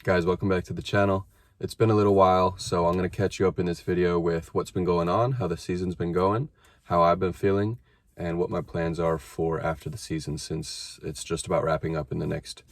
Guys, welcome back to the channel. It's been a little while, so I'm going to catch you up in this video with what's been going on, how the season's been going, how I've been feeling, and what my plans are for after the season, since it's just about wrapping up in the next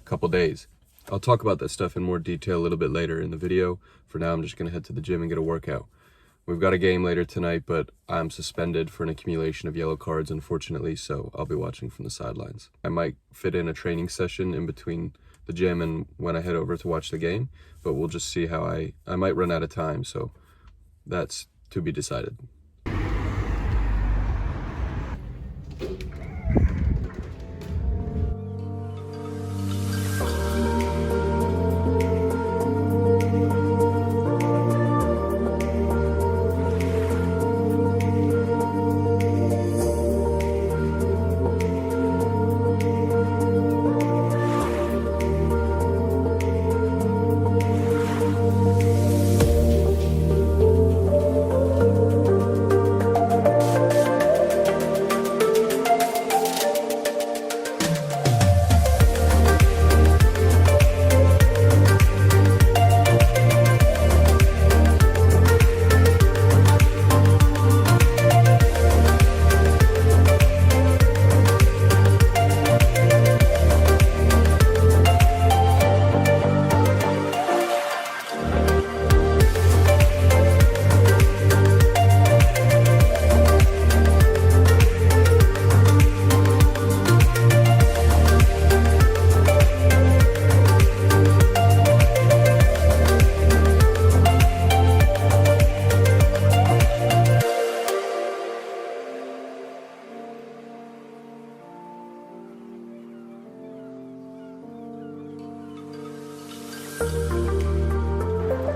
couple days. I'll talk about that stuff in more detail a little bit later in the video. For now, I'm just going to head to the gym and get a workout. We've got a game later tonight, but I'm suspended for an accumulation of yellow cards, unfortunately, so I'll be watching from the sidelines. I might fit in a training session in between the gym and when I head over to watch the game, but we'll just see how I might run out of time, so that's to be decided.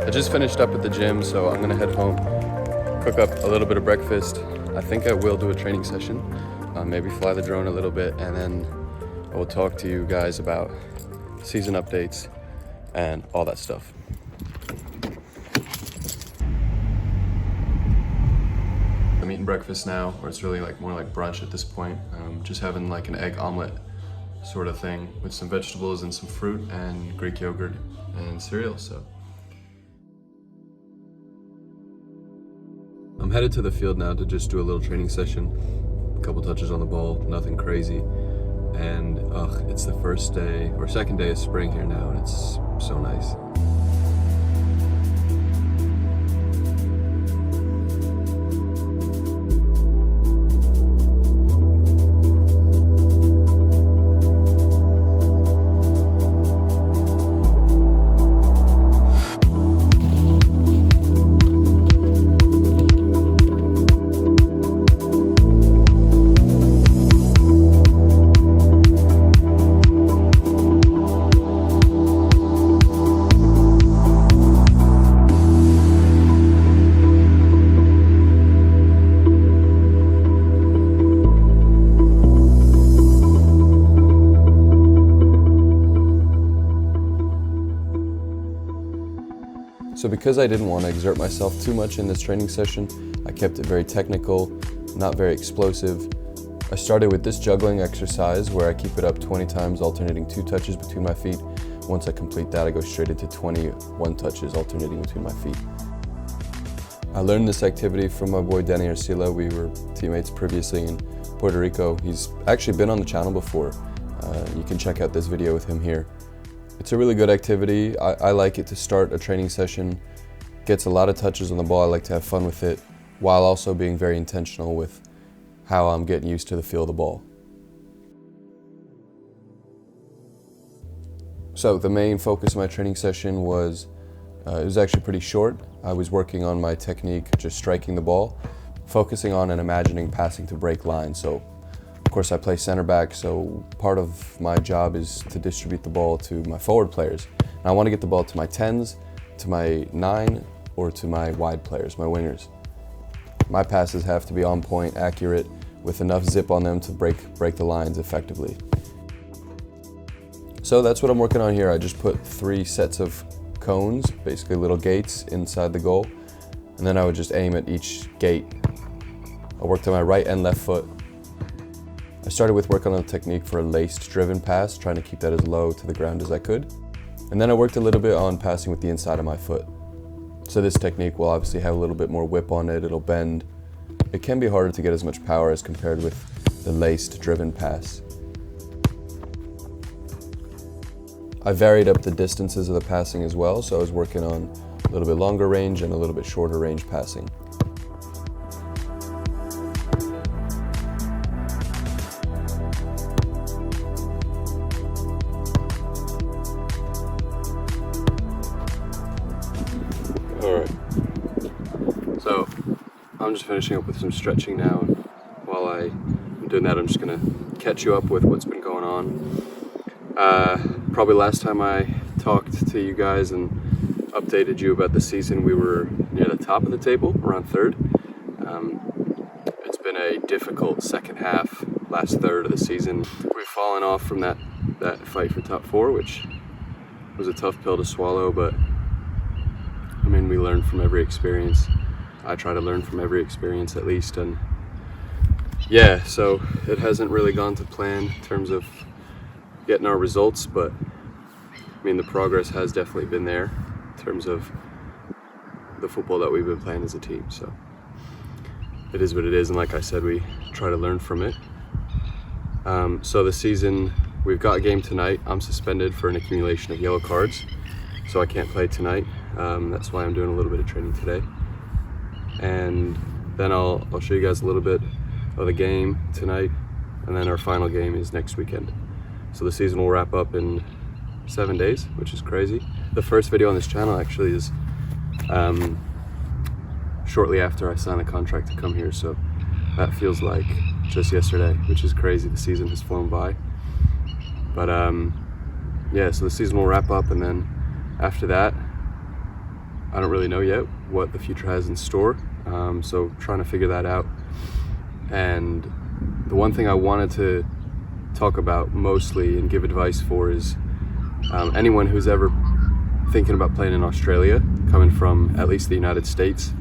I just finished up at the gym, so I'm gonna head home, cook up a little bit of breakfast. I think I will do a training session, maybe fly the drone a little bit, and then I will talk to you guys about season updates and all that stuff. I'm eating breakfast now, or it's really more like brunch at this point. Just having like an egg omelet sort of thing with some vegetables and some fruit and Greek yogurt and cereal. So I'm headed to the field now to just do a little training session, a couple touches on the ball, nothing crazy. And it's the first day or second day of spring here now, and it's so nice. So because I didn't want to exert myself too much in this training session, I kept it very technical, not very explosive. I started with this juggling exercise where I keep it up 20 times, alternating 2 touches between my feet. Once I complete that, I go straight into 21 touches, alternating between my feet. I learned this activity from my boy Danny Arcila. We were teammates previously in Puerto Rico. He's actually been on the channel before. You can check out this video with him here. It's a really good activity. I like it to start a training session. Gets a lot of touches on the ball. I like to have fun with it, while also being very intentional with how I'm getting used to the feel of the ball. So the main focus of my training session was, it was actually pretty short. I was working on my technique, just striking the ball, focusing on and imagining passing to break lines. So of course, I play center back, so part of my job is to distribute the ball to my forward players. And I want to get the ball to my 10s, to my 9, or to my wide players, my wingers. My passes have to be on point, accurate, with enough zip on them to break the lines effectively. So that's what I'm working on here. I just put 3 sets of cones, basically little gates inside the goal, and then I would just aim at each gate. I worked on my right and left foot. I started with working on the technique for a laced driven pass, trying to keep that as low to the ground as I could. And then I worked a little bit on passing with the inside of my foot. So this technique will obviously have a little bit more whip on it, it'll bend. It can be harder to get as much power as compared with the laced driven pass. I varied up the distances of the passing as well, so I was working on a little bit longer range and a little bit shorter range passing. Alright, so I'm just finishing up with some stretching now, and while I'm doing that I'm just going to catch you up with what's been going on. Probably last time I talked to you guys and updated you about the season, we were near the top of the table, around third. It's been a difficult second half, last third of the season. We've fallen off from that fight for top four, which was a tough pill to swallow, but I mean, we learn from every experience. I try to learn from every experience at least, and yeah, so it hasn't really gone to plan in terms of getting our results, but I mean, the progress has definitely been there in terms of the football that we've been playing as a team. So it is what it is, and like I said, we try to learn from it. So the season, we've got a game tonight. I'm suspended for an accumulation of yellow cards, so I can't play tonight. That's why I'm doing a little bit of training today. And then I'll show you guys a little bit of the game tonight, and then our final game is next weekend. So the season will wrap up in 7 days, which is crazy. The first video on this channel actually is shortly after I signed the contract to come here, so that feels like just yesterday, which is crazy. The season has flown by. But yeah, so the season will wrap up, and then after that, I don't really know yet what the future has in store, so trying to figure that out. And the one thing I wanted to talk about mostly and give advice for is anyone who's ever thinking about playing in Australia, coming from at least the United States.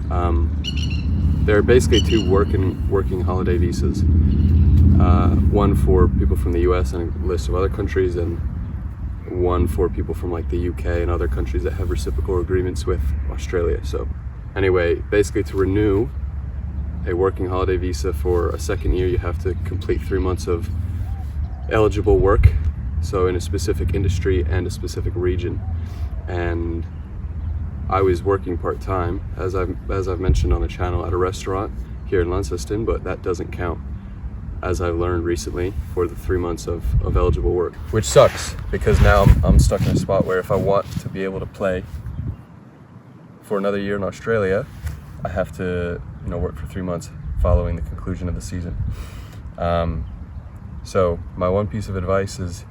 There are basically two working holiday visas. One for people from the US and a list of other countries, and one for people from like the UK and other countries that have reciprocal agreements with Australia. So anyway, basically to renew a working holiday visa for a second year, you have to complete 3 months of eligible work, so in a specific industry and a specific region. And I was working part-time, as I've mentioned on the channel, at a restaurant here in Launceston, but that doesn't count, as I've learned recently, for the 3 months of eligible work. Which sucks, because now I'm stuck in a spot where if I want to be able to play for another year in Australia, I have to, work for 3 months following the conclusion of the season. So my one piece of advice is,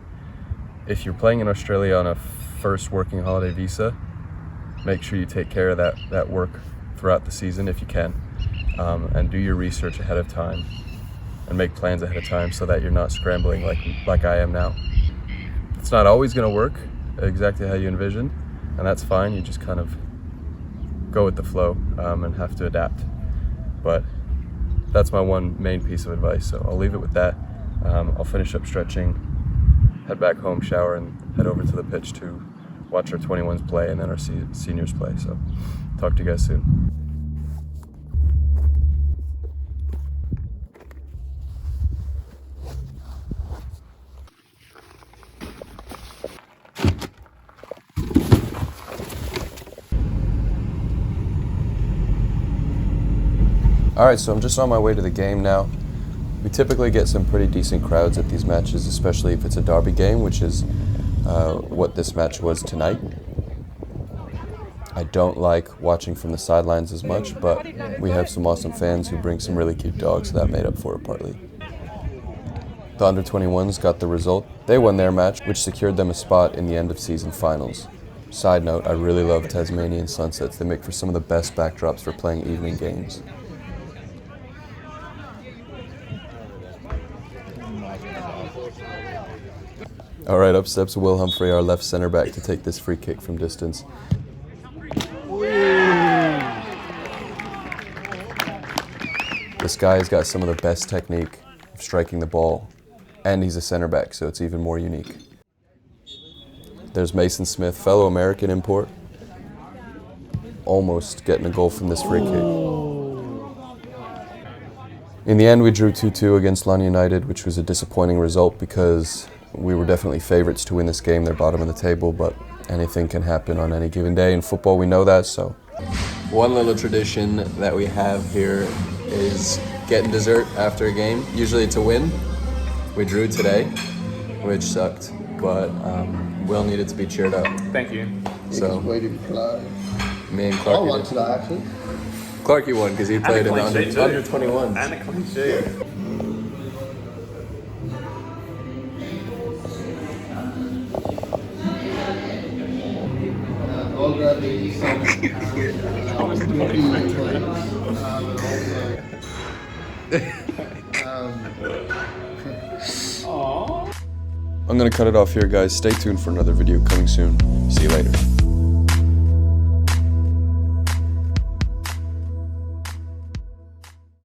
if you're playing in Australia on a first working holiday visa, make sure you take care of that work throughout the season if you can, and do your research ahead of time and make plans ahead of time so that you're not scrambling like I am now. It's not always going to work exactly how you envisioned, and that's fine. You just kind of go with the flow and have to adapt. But that's my one main piece of advice, so I'll leave it with that. I'll finish up stretching, head back home, shower, and head over to the pitch to watch our 21s play and then our seniors play. So talk to you guys soon. Alright, so I'm just on my way to the game now. We typically get some pretty decent crowds at these matches, especially if it's a derby game, which is what this match was tonight. I don't like watching from the sidelines as much, but we have some awesome fans who bring some really cute dogs, so that made up for it partly. The under-21s got the result. They won their match, which secured them a spot in the end-of-season finals. Side note, I really love Tasmanian sunsets. They make for some of the best backdrops for playing evening games. All right, up steps Will Humphrey, our left center back, to take this free kick from distance. This guy's got some of the best technique of striking the ball, and he's a center back, so it's even more unique. There's Mason Smith, fellow American import, almost getting a goal from this free kick. In the end, we drew 2-2 against Launnie United, which was a disappointing result because we were definitely favourites to win this game. They're bottom of the table, but anything can happen on any given day. In football, we know that, so. One little tradition that we have here is getting dessert after a game. Usually it's a win. We drew today, which sucked, but Will needed to be cheered up. Thank you. So, me and I Clarky won today, actually. Clarky won because he played in the under 21s. And a clean sheet. I'll grab these. I'm gonna cut it off here, guys. Stay tuned for another video coming soon. See you later.